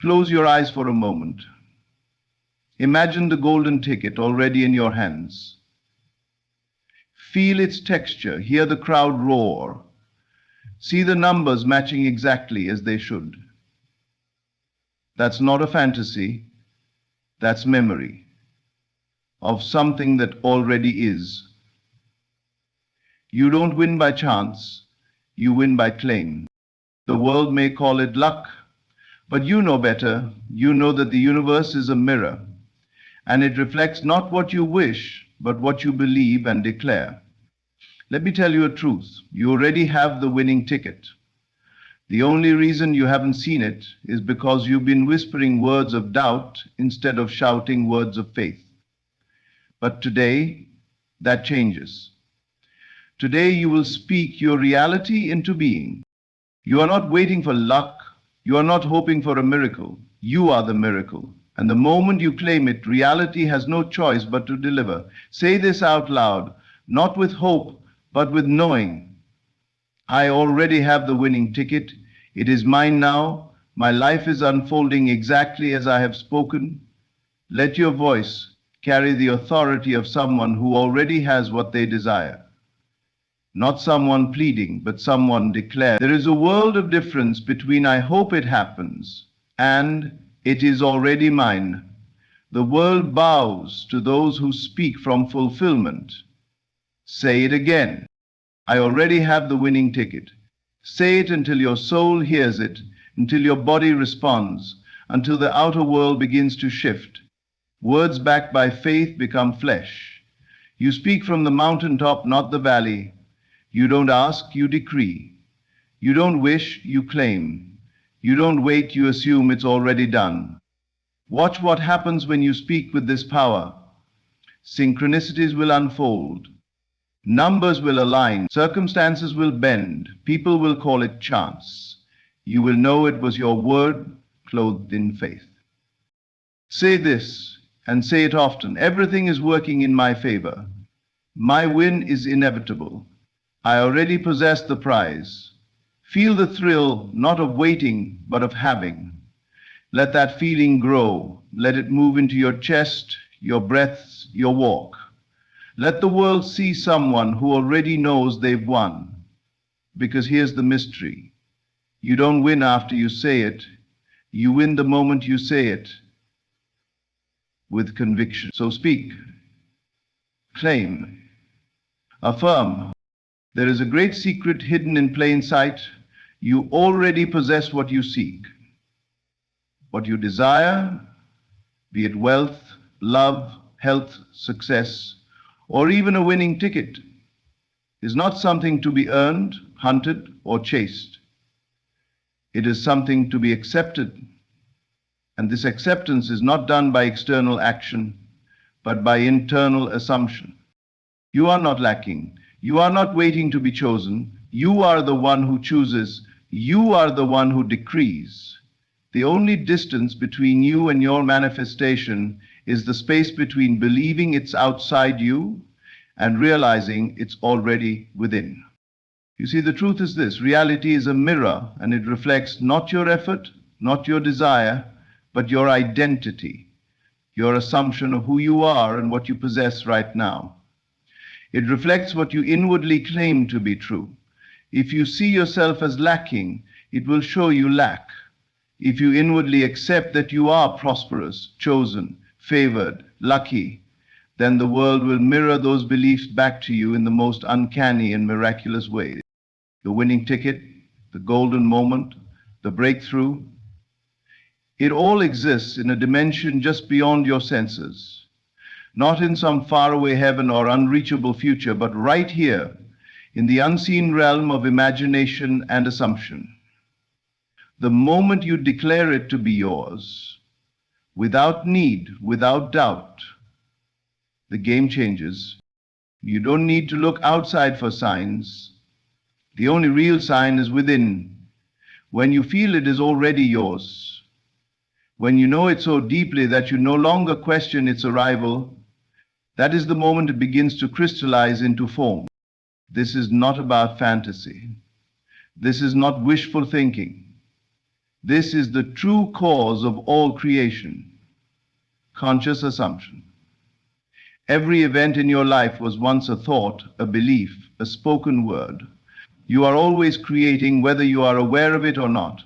Close your eyes for a moment. Imagine the golden ticket already in your hands. Feel its texture, hear the crowd roar. See the numbers matching exactly as they should. That's not a fantasy, that's memory of something that already is. You don't win by chance, you win by claim. The world may call it luck, but you know better. You know that the universe is a mirror, and it reflects not what you wish, but what you believe and declare. Let me tell you a truth. You already have the winning ticket. The only reason you haven't seen it is because you've been whispering words of doubt instead of shouting words of faith. But today, that changes. Today, you will speak your reality into being. You are not waiting for luck. You are not hoping for a miracle. You are the miracle. And the moment you claim it, reality has no choice but to deliver. Say this out loud, not with hope, but with knowing. I already have the winning ticket. It is mine now. My life is unfolding exactly as I have spoken. Let your voice carry the authority of someone who already has what they desire. Not someone pleading, but someone declared. There is a world of difference between I hope it happens and it is already mine. The world bows to those who speak from fulfillment. Say it again. I already have the winning ticket. Say it until your soul hears it, until your body responds, until the outer world begins to shift. Words backed by faith become flesh. You speak from the mountaintop, not the valley. You don't ask, you decree. You don't wish, you claim. You don't wait, you assume it's already done. Watch what happens when you speak with this power. Synchronicities will unfold. Numbers will align. Circumstances will bend. People will call it chance. You will know it was your word clothed in faith. Say this, and say it often. Everything is working in my favor. My win is inevitable. I already possess the prize. Feel the thrill, not of waiting, but of having. Let that feeling grow. Let it move into your chest, your breaths, your walk. Let the world see someone who already knows they've won. Because here's the mystery. You don't win after you say it. You win the moment you say it with conviction. So speak, claim, affirm. There is a great secret hidden in plain sight. You already possess what you seek. What you desire, be it wealth, love, health, success, or even a winning ticket, is not something to be earned, hunted, or chased. It is something to be accepted. And this acceptance is not done by external action, but by internal assumption. You are not lacking. You are not waiting to be chosen. You are the one who chooses. You are the one who decrees. The only distance between you and your manifestation is the space between believing it's outside you and realizing it's already within. You see, the truth is this: reality is a mirror, and it reflects not your effort, not your desire, but your identity, your assumption of who you are and what you possess right now. It reflects what you inwardly claim to be true. If you see yourself as lacking, it will show you lack. If you inwardly accept that you are prosperous, chosen, favored, lucky, then the world will mirror those beliefs back to you in the most uncanny and miraculous ways. The winning ticket, the golden moment, the breakthrough, it all exists in a dimension just beyond your senses. Not in some faraway heaven or unreachable future, but right here in the unseen realm of imagination and assumption. The moment you declare it to be yours, without need, without doubt, the game changes. You don't need to look outside for signs. The only real sign is within. When you feel it is already yours, when you know it so deeply that you no longer question its arrival, that is the moment it begins to crystallize into form. This is not about fantasy. This is not wishful thinking. This is the true cause of all creation. Conscious assumption. Every event in your life was once a thought, a belief, a spoken word. You are always creating whether you are aware of it or not.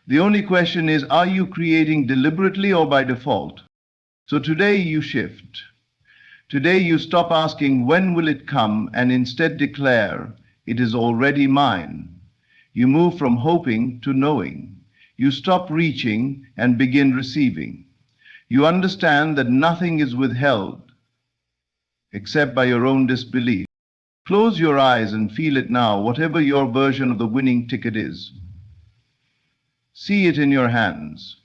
The only question is, are you creating deliberately or by default? So today you shift. Today you stop asking, when will it come, and instead declare, it is already mine. You move from hoping to knowing. You stop reaching and begin receiving. You understand that nothing is withheld except by your own disbelief. Close your eyes and feel it now, whatever your version of the winning ticket is. See it in your hands.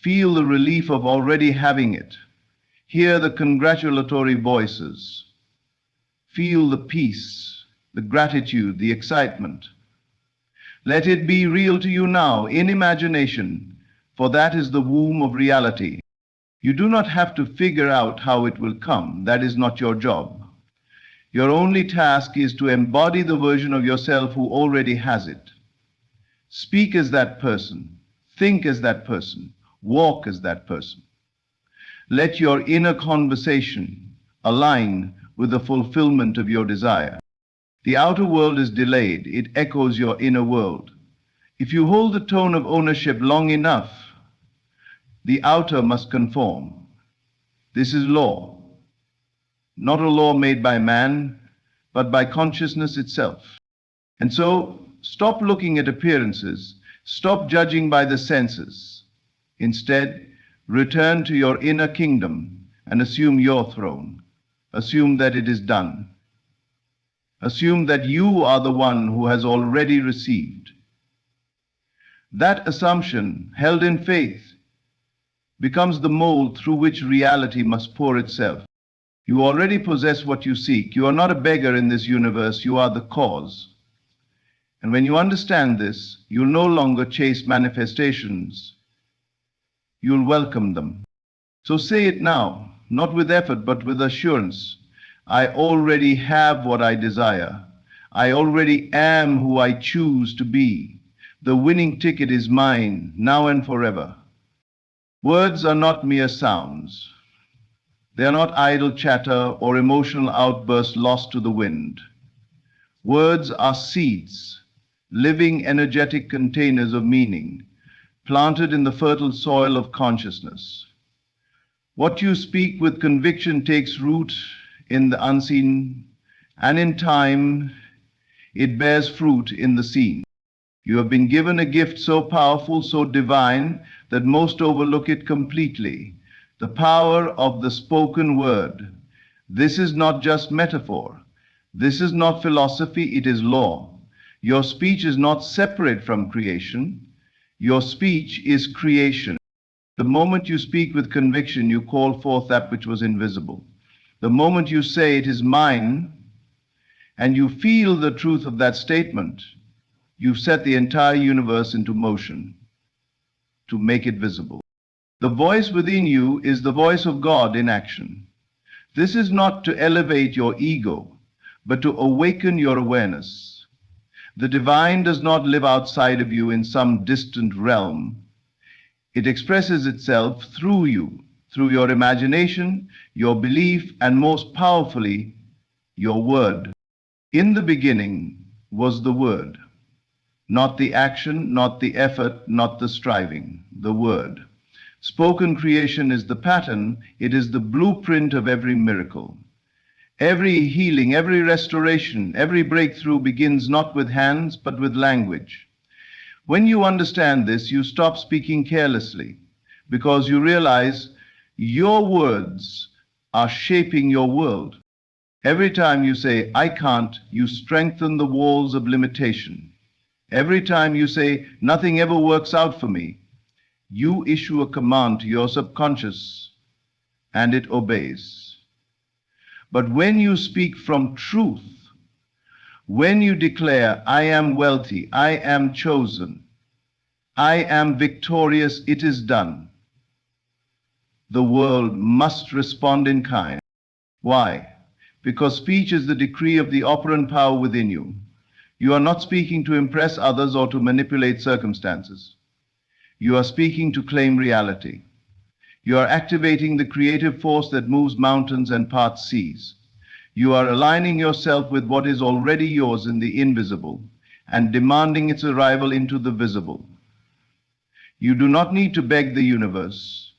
Feel the relief of already having it. Hear the congratulatory voices. Feel the peace, the gratitude, the excitement. Let it be real to you now, in imagination, for that is the womb of reality. You do not have to figure out how it will come. That is not your job. Your only task is to embody the version of yourself who already has it. Speak as that person, think as that person, walk as that person. Let your inner conversation align with the fulfillment of your desire. The outer world is delayed, it echoes your inner world. If you hold the tone of ownership long enough, the outer must conform. This is law, not a law made by man, but by consciousness itself. And so, stop looking at appearances, stop judging by the senses. Instead, return to your inner kingdom and assume your throne. Assume that it is done. Assume that you are the one who has already received. That assumption, held in faith, becomes the mold through which reality must pour itself. You already possess what you seek. You are not a beggar in this universe, you are the cause. And when you understand this, you'll no longer chase manifestations. You'll welcome them. So say it now, not with effort, but with assurance. I already have what I desire. I already am who I choose to be. The winning ticket is mine, now and forever. Words are not mere sounds. They are not idle chatter or emotional outbursts lost to the wind. Words are seeds, living energetic containers of meaning, planted in the fertile soil of consciousness. What you speak with conviction takes root in the unseen, and in time it bears fruit in the seen. You have been given a gift so powerful, so divine, that most overlook it completely. The power of the spoken word. This is not just metaphor. This is not philosophy, it is law. Your speech is not separate from creation. Your speech is creation. The moment you speak with conviction, you call forth that which was invisible. The moment you say, it is mine, and you feel the truth of that statement, you've set the entire universe into motion to make it visible. The voice within you is the voice of God in action. This is not to elevate your ego, but to awaken your awareness. The divine does not live outside of you in some distant realm. It expresses itself through you, through your imagination, your belief, and most powerfully, your word. In the beginning was the word, not the action, not the effort, not the striving, the word. Spoken creation is the pattern, it is the blueprint of every miracle. Every healing, every restoration, every breakthrough begins not with hands, but with language. When you understand this, you stop speaking carelessly, because you realize your words are shaping your world. Every time you say, I can't, you strengthen the walls of limitation. Every time you say, nothing ever works out for me, you issue a command to your subconscious, and it obeys. But when you speak from truth, when you declare, I am wealthy, I am chosen, I am victorious, it is done, the world must respond in kind. Why? Because speech is the decree of the operant power within you. You are not speaking to impress others or to manipulate circumstances. You are speaking to claim reality. You are activating the creative force that moves mountains and parts seas. You are aligning yourself with what is already yours in the invisible and demanding its arrival into the visible. You do not need to beg the universe.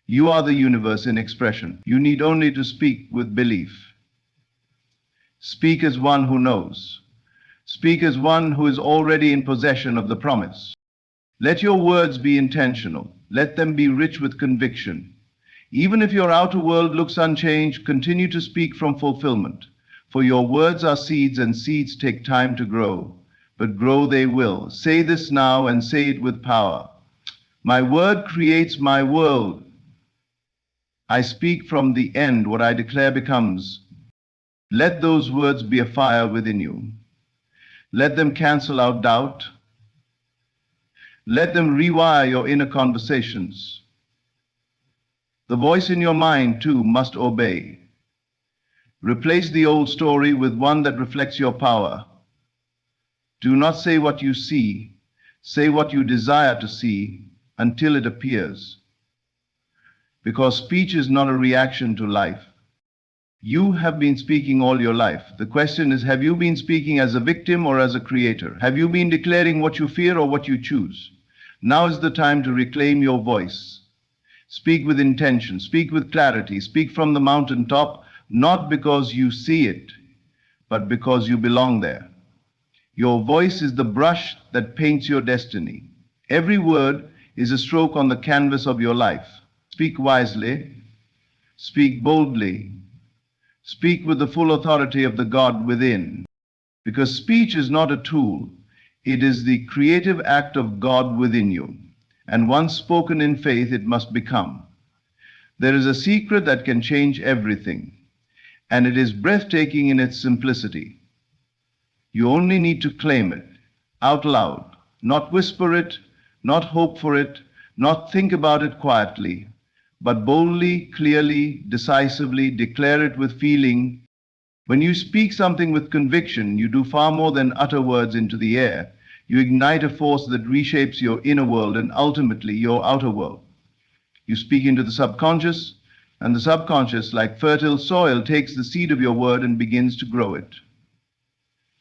You are the universe in expression. You need only to speak with belief. Speak as one who knows. Speak as one who is already in possession of the promise. Let your words be intentional. Let them be rich with conviction. Even if your outer world looks unchanged, continue to speak from fulfillment. For your words are seeds, and seeds take time to grow. But grow they will. Say this now and say it with power. My word creates my world. I speak from the end. What I declare becomes. Let those words be a fire within you. Let them cancel out doubt. Let them rewire your inner conversations. The voice in your mind, too, must obey. Replace the old story with one that reflects your power. Do not say what you see. Say what you desire to see until it appears. Because speech is not a reaction to life. You have been speaking all your life. The question is, have you been speaking as a victim or as a creator? Have you been declaring what you fear or what you choose? Now is the time to reclaim your voice. Speak with intention, speak with clarity, speak from the mountaintop, not because you see it, but because you belong there. Your voice is the brush that paints your destiny. Every word is a stroke on the canvas of your life. Speak wisely, speak boldly, speak with the full authority of the God within. Because speech is not a tool, it is the creative act of God within you. And once spoken in faith, it must become. There is a secret that can change everything, and it is breathtaking in its simplicity. You only need to claim it out loud, not whisper it, not hope for it, not think about it quietly, but boldly, clearly, decisively declare it with feeling. When you speak something with conviction, you do far more than utter words into the air. You ignite a force that reshapes your inner world and ultimately your outer world. You speak into the subconscious, and the subconscious, like fertile soil, takes the seed of your word and begins to grow it.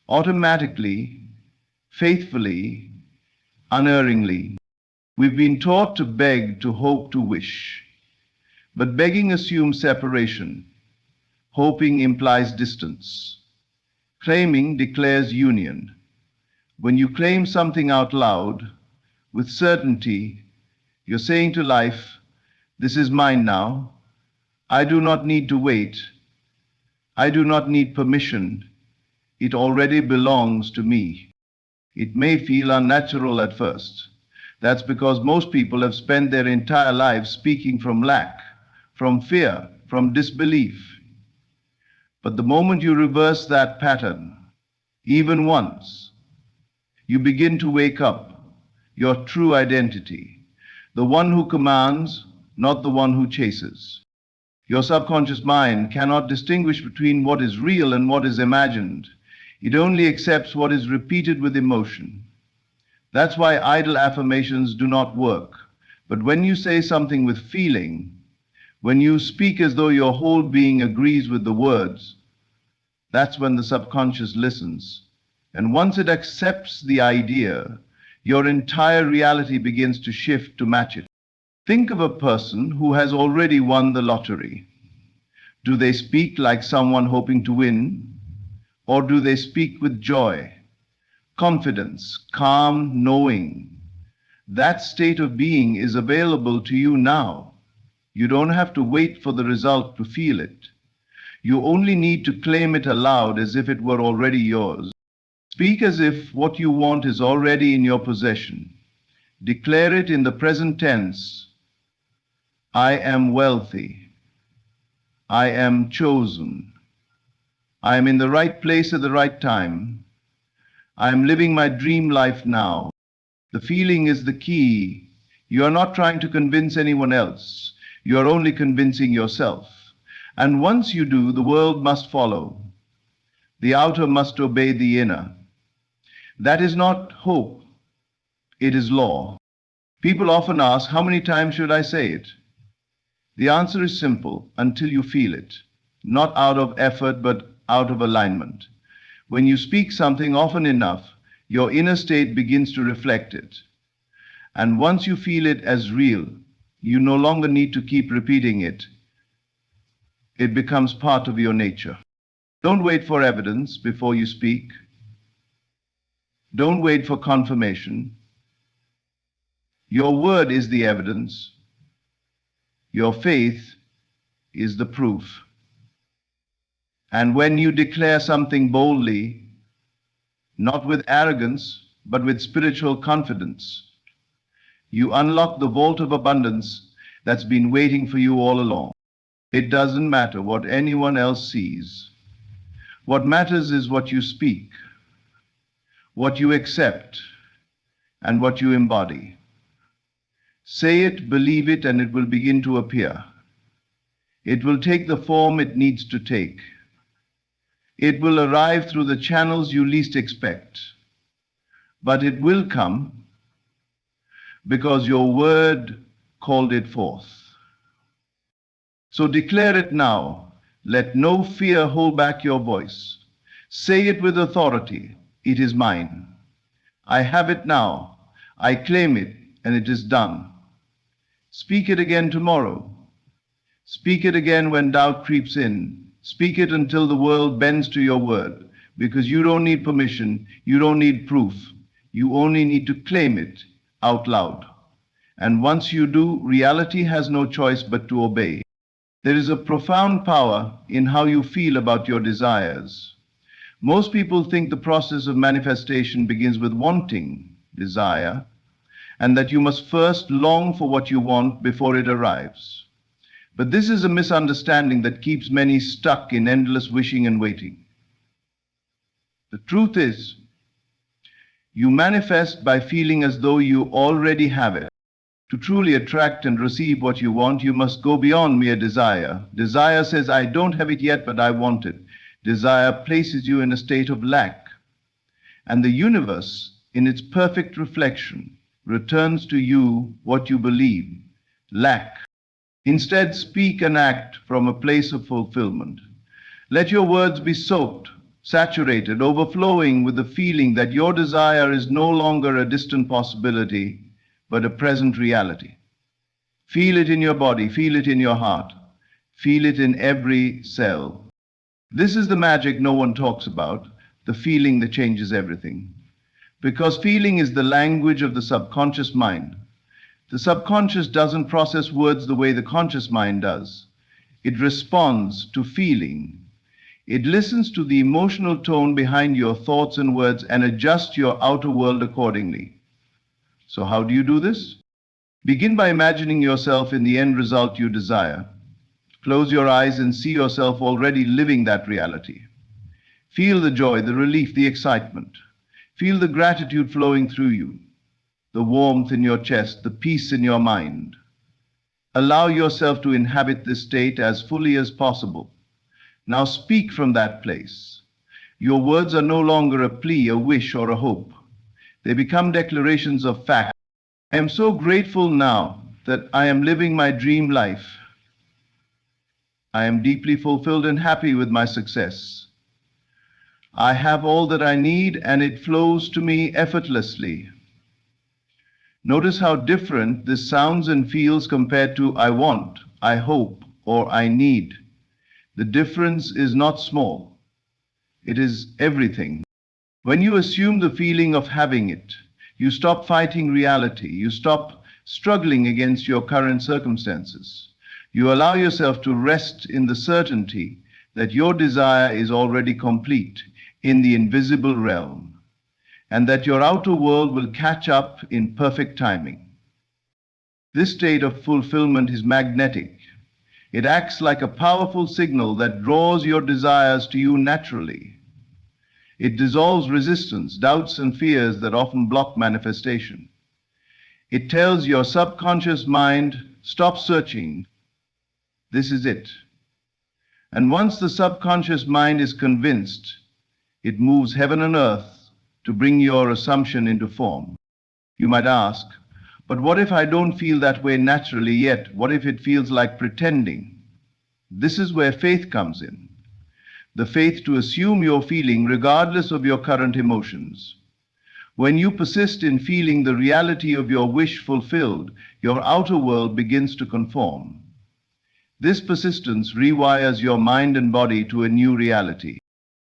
Automatically, faithfully, unerringly. We've been taught to beg, to hope, to wish. But begging assumes separation. Hoping implies distance. Claiming declares union. When you claim something out loud, with certainty, you're saying to life, this is mine now. I do not need to wait. I do not need permission. It already belongs to me. It may feel unnatural at first. That's because most people have spent their entire lives speaking from lack, from fear, from disbelief. But the moment you reverse that pattern, even once, you begin to wake up your true identity, the one who commands, not the one who chases. Your subconscious mind cannot distinguish between what is real and what is imagined. It only accepts what is repeated with emotion. That's why idle affirmations do not work. But when you say something with feeling, when you speak as though your whole being agrees with the words, that's when the subconscious listens. And once it accepts the idea, your entire reality begins to shift to match it. Think of a person who has already won the lottery. Do they speak like someone hoping to win? Or do they speak with joy, confidence, calm knowing? That state of being is available to you now. You don't have to wait for the result to feel it. You only need to claim it aloud as if it were already yours. Speak as if what you want is already in your possession. Declare it in the present tense. I am wealthy. I am chosen. I am in the right place at the right time. I am living my dream life now. The feeling is the key. You are not trying to convince anyone else. You are only convincing yourself. And once you do, the world must follow. The outer must obey the inner. That is not hope, it is law. People often ask, how many times should I say it? The answer is simple, until you feel it, not out of effort but out of alignment. When you speak something often enough, your inner state begins to reflect it. And once you feel it as real, you no longer need to keep repeating it. It becomes part of your nature. Don't wait for evidence before you speak. Don't wait for confirmation. Your word is the evidence. Your faith is the proof. And when you declare something boldly, not with arrogance, but with spiritual confidence, you unlock the vault of abundance that's been waiting for you all along. It doesn't matter what anyone else sees. What matters is what you speak, what you accept, and what you embody. Say it, believe it, and it will begin to appear. It will take the form it needs to take. It will arrive through the channels you least expect. But it will come because your word called it forth. So declare it now. Let no fear hold back your voice. Say it with authority. It is mine. I have it now. I claim it, and it is done. Speak it again tomorrow. Speak it again when doubt creeps in. Speak it until the world bends to your word, because you don't need permission, you don't need proof. You only need to claim it out loud. And once you do, reality has no choice but to obey. There is a profound power in how you feel about your desires. Most people think the process of manifestation begins with wanting, desire, and that you must first long for what you want before it arrives. But this is a misunderstanding that keeps many stuck in endless wishing and waiting. The truth is, you manifest by feeling as though you already have it. To truly attract and receive what you want, you must go beyond mere desire. Desire says, I don't have it yet, but I want it. Desire places you in a state of lack. And the universe, in its perfect reflection, returns to you what you believe, lack. Instead, speak and act from a place of fulfillment. Let your words be soaked, saturated, overflowing with the feeling that your desire is no longer a distant possibility, but a present reality. Feel it in your body, feel it in your heart, feel it in every cell. This is the magic no one talks about, the feeling that changes everything. Because feeling is the language of the subconscious mind. The subconscious doesn't process words the way the conscious mind does. It responds to feeling. It listens to the emotional tone behind your thoughts and words and adjusts your outer world accordingly. So how do you do this? Begin by imagining yourself in the end result you desire. Close your eyes and see yourself already living that reality. Feel the joy, the relief, the excitement. Feel the gratitude flowing through you, the warmth in your chest, the peace in your mind. Allow yourself to inhabit this state as fully as possible. Now speak from that place. Your words are no longer a plea, a wish, or a hope. They become declarations of fact. I am so grateful now that I am living my dream life. I am deeply fulfilled and happy with my success. I have all that I need and it flows to me effortlessly. Notice how different this sounds and feels compared to I want, I hope, or I need. The difference is not small. It is everything. When you assume the feeling of having it, you stop fighting reality. You stop struggling against your current circumstances. You allow yourself to rest in the certainty that your desire is already complete in the invisible realm, and that your outer world will catch up in perfect timing. This state of fulfillment is magnetic. It acts like a powerful signal that draws your desires to you naturally. It dissolves resistance, doubts, and fears that often block manifestation. It tells your subconscious mind, stop searching. This is it. And once the subconscious mind is convinced, it moves heaven and earth to bring your assumption into form. You might ask, but what if I don't feel that way naturally yet? What if it feels like pretending? This is where faith comes in. The faith to assume you're feeling regardless of your current emotions. When you persist in feeling the reality of your wish fulfilled, your outer world begins to conform. This persistence rewires your mind and body to a new reality.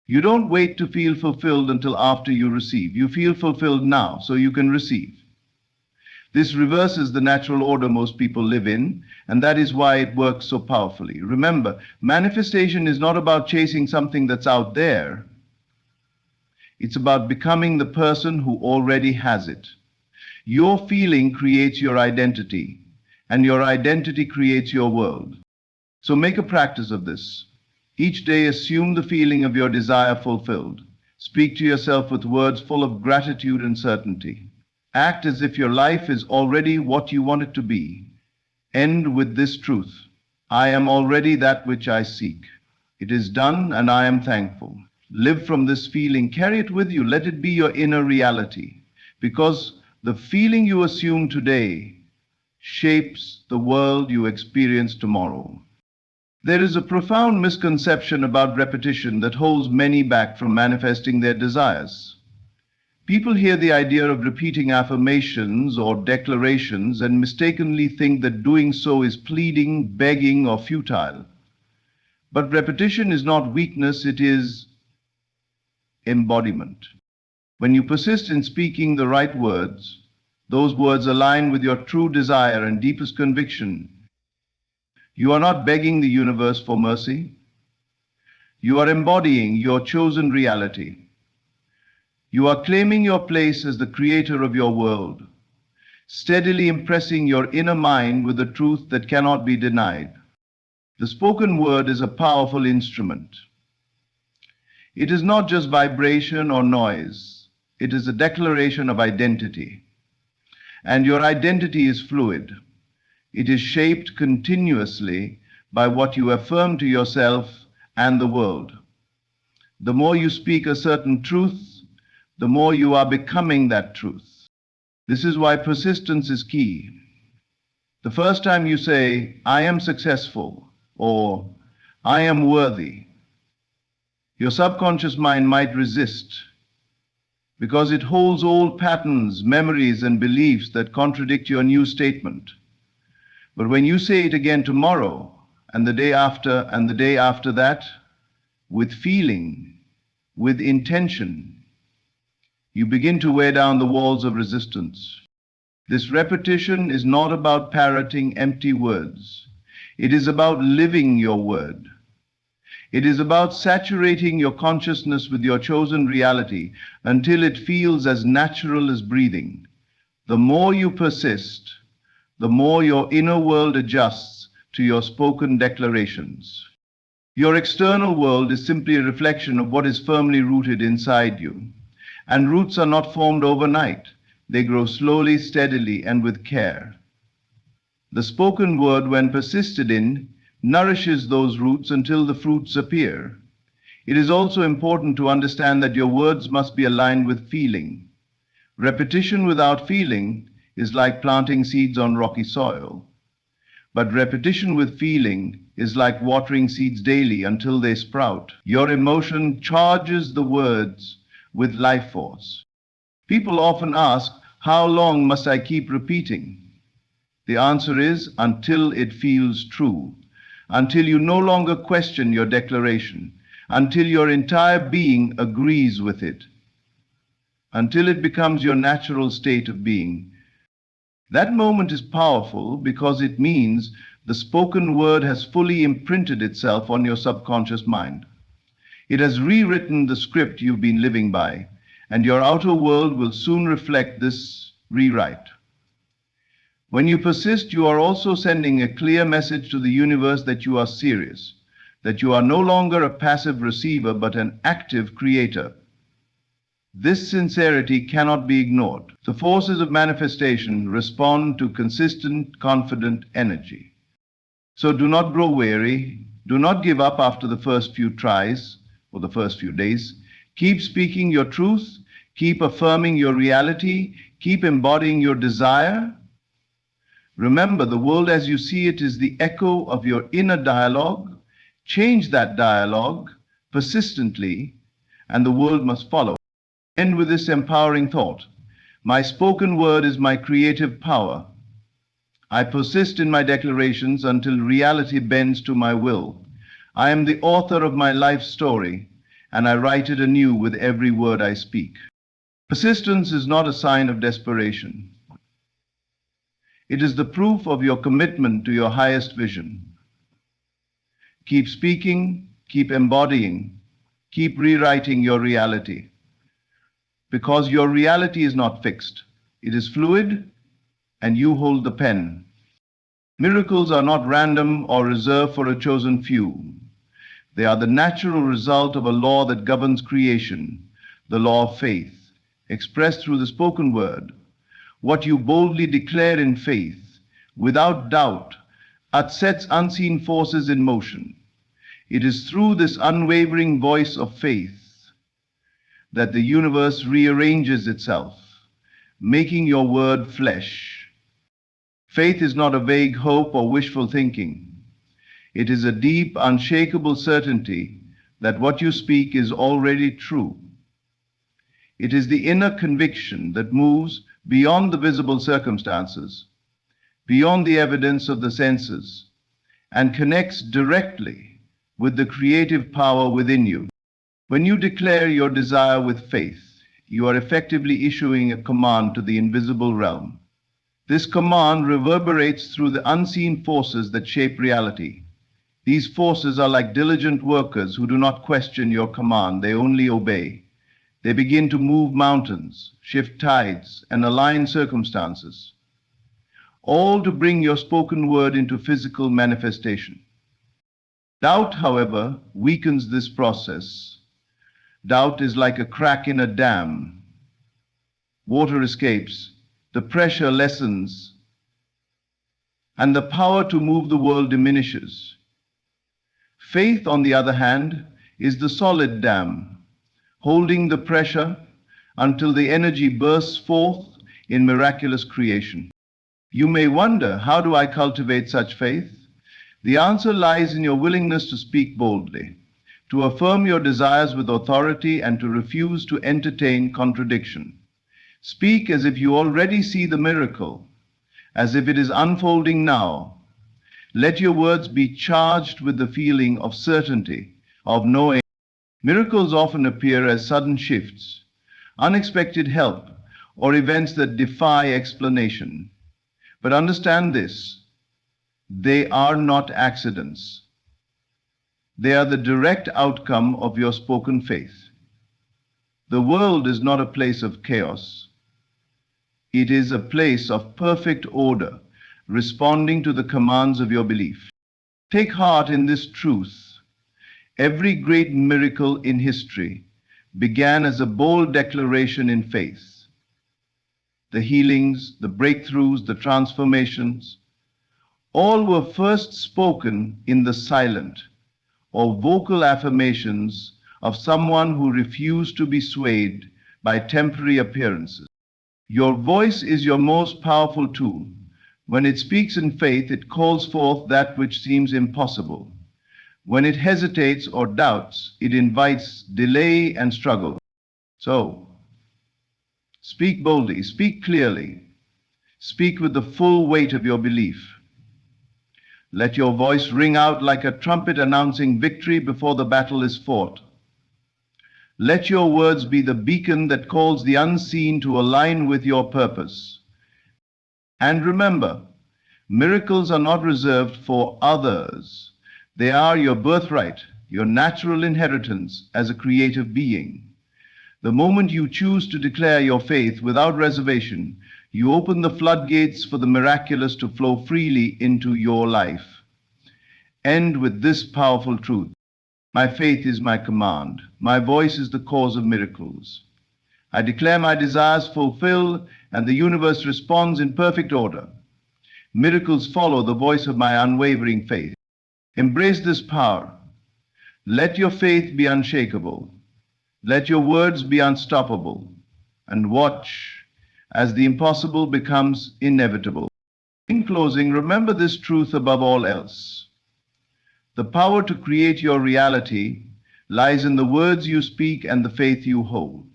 You don't wait to feel fulfilled until after you receive. You feel fulfilled now so you can receive. This reverses the natural order most people live in, and that is why it works so powerfully. Remember, manifestation is not about chasing something that's out there. It's about becoming the person who already has it. Your feeling creates your identity, and your identity creates your world. So make a practice of this. Each day assume the feeling of your desire fulfilled. Speak to yourself with words full of gratitude and certainty. Act as if your life is already what you want it to be. End with this truth: I am already that which I seek. It is done and I am thankful. Live from this feeling. Carry it with you. Let it be your inner reality. Because the feeling you assume today shapes the world you experience tomorrow. There is a profound misconception about repetition that holds many back from manifesting their desires. People hear the idea of repeating affirmations or declarations and mistakenly think that doing so is pleading, begging, or futile. But repetition is not weakness, it is embodiment. When you persist in speaking the right words, those words align with your true desire and deepest conviction. You are not begging the universe for mercy. You are embodying your chosen reality. You are claiming your place as the creator of your world, steadily impressing your inner mind with the truth that cannot be denied. The spoken word is a powerful instrument. It is not just vibration or noise. It is a declaration of identity. And your identity is fluid. It is shaped continuously by what you affirm to yourself and the world. The more you speak a certain truth, the more you are becoming that truth. This is why persistence is key. The first time you say, I am successful, or I am worthy, your subconscious mind might resist because it holds old patterns, memories, and beliefs that contradict your new statement. But when you say it again tomorrow, and the day after, and the day after that, with feeling, with intention, you begin to wear down the walls of resistance. This repetition is not about parroting empty words. It is about living your word. It is about saturating your consciousness with your chosen reality until it feels as natural as breathing. The more you persist, the more your inner world adjusts to your spoken declarations. Your external world is simply a reflection of what is firmly rooted inside you. And roots are not formed overnight. They grow slowly, steadily, and with care. The spoken word, when persisted in, nourishes those roots until the fruits appear. It is also important to understand that your words must be aligned with feeling. Repetition without feeling is like planting seeds on rocky soil. But repetition with feeling is like watering seeds daily until they sprout. Your emotion charges the words with life force. People often ask, how long must I keep repeating? The answer is, until it feels true, until you no longer question your declaration, until your entire being agrees with it, until it becomes your natural state of being. That moment is powerful because it means the spoken word has fully imprinted itself on your subconscious mind. It has rewritten the script you've been living by, and your outer world will soon reflect this rewrite. When you persist, you are also sending a clear message to the universe that you are serious, that you are no longer a passive receiver but an active creator. This sincerity cannot be ignored. The forces of manifestation respond to consistent, confident energy. So do not grow weary. Do not give up after the first few tries or the first few days. Keep speaking your truth. Keep affirming your reality. Keep embodying your desire. Remember, the world as you see it is the echo of your inner dialogue. Change that dialogue persistently, and the world must follow. End with this empowering thought. My spoken word is my creative power. I persist in my declarations until reality bends to my will. I am the author of my life story, and I write it anew with every word I speak. Persistence is not a sign of desperation. It is the proof of your commitment to your highest vision. Keep speaking, keep embodying, keep rewriting your reality. Because your reality is not fixed. It is fluid, and you hold the pen. Miracles are not random or reserved for a chosen few. They are the natural result of a law that governs creation, the law of faith, expressed through the spoken word. What you boldly declare in faith, without doubt, sets unseen forces in motion. It is through this unwavering voice of faith that the universe rearranges itself, making your word flesh. Faith is not a vague hope or wishful thinking. It is a deep, unshakable certainty that what you speak is already true. It is the inner conviction that moves beyond the visible circumstances, beyond the evidence of the senses, and connects directly with the creative power within you. When you declare your desire with faith, you are effectively issuing a command to the invisible realm. This command reverberates through the unseen forces that shape reality. These forces are like diligent workers who do not question your command, they only obey. They begin to move mountains, shift tides, and align circumstances, all to bring your spoken word into physical manifestation. Doubt, however, weakens this process. Doubt is like a crack in a dam. Water escapes, the pressure lessens, and the power to move the world diminishes. Faith, on the other hand, is the solid dam, holding the pressure until the energy bursts forth in miraculous creation. You may wonder, how do I cultivate such faith? The answer lies in your willingness to speak boldly, to affirm your desires with authority, and to refuse to entertain contradiction. Speak as if you already see the miracle, as if it is unfolding now. Let your words be charged with the feeling of certainty, of knowing. Miracles often appear as sudden shifts, unexpected help, or events that defy explanation. But understand this, they are not accidents. They are the direct outcome of your spoken faith. The world is not a place of chaos. It is a place of perfect order, responding to the commands of your belief. Take heart in this truth. Every great miracle in history began as a bold declaration in faith. The healings, the breakthroughs, the transformations, all were first spoken in the silent or vocal affirmations of someone who refused to be swayed by temporary appearances. Your voice is your most powerful tool. When it speaks in faith, it calls forth that which seems impossible. When it hesitates or doubts, it invites delay and struggle. So, speak boldly, speak clearly, speak with the full weight of your belief. Let your voice ring out like a trumpet announcing victory before the battle is fought. Let your words be the beacon that calls the unseen to align with your purpose. And remember, miracles are not reserved for others. They are your birthright, your natural inheritance as a creative being. The moment you choose to declare your faith without reservation, you open the floodgates for the miraculous to flow freely into your life. End with this powerful truth. My faith is my command. My voice is the cause of miracles. I declare my desires fulfilled, and the universe responds in perfect order. Miracles follow the voice of my unwavering faith. Embrace this power. Let your faith be unshakable. Let your words be unstoppable. and watch as the impossible becomes inevitable. In closing, remember this truth above all else. The power to create your reality lies in the words you speak and the faith you hold.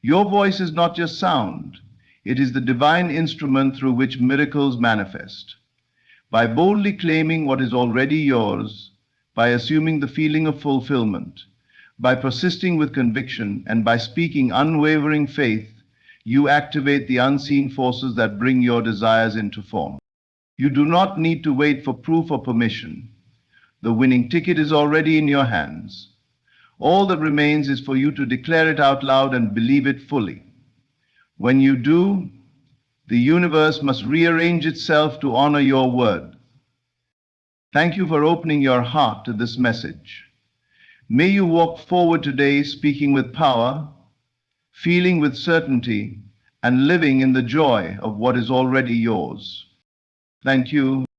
Your voice is not just sound, it is the divine instrument through which miracles manifest. By boldly claiming what is already yours, by assuming the feeling of fulfillment, by persisting with conviction, and by speaking unwavering faith, you activate the unseen forces that bring your desires into form. You do not need to wait for proof or permission. The winning ticket is already in your hands. All that remains is for you to declare it out loud and believe it fully. When you do, the universe must rearrange itself to honor your word. Thank you for opening your heart to this message. May you walk forward today speaking with power, feeling with certainty, and living in the joy of what is already yours. Thank you.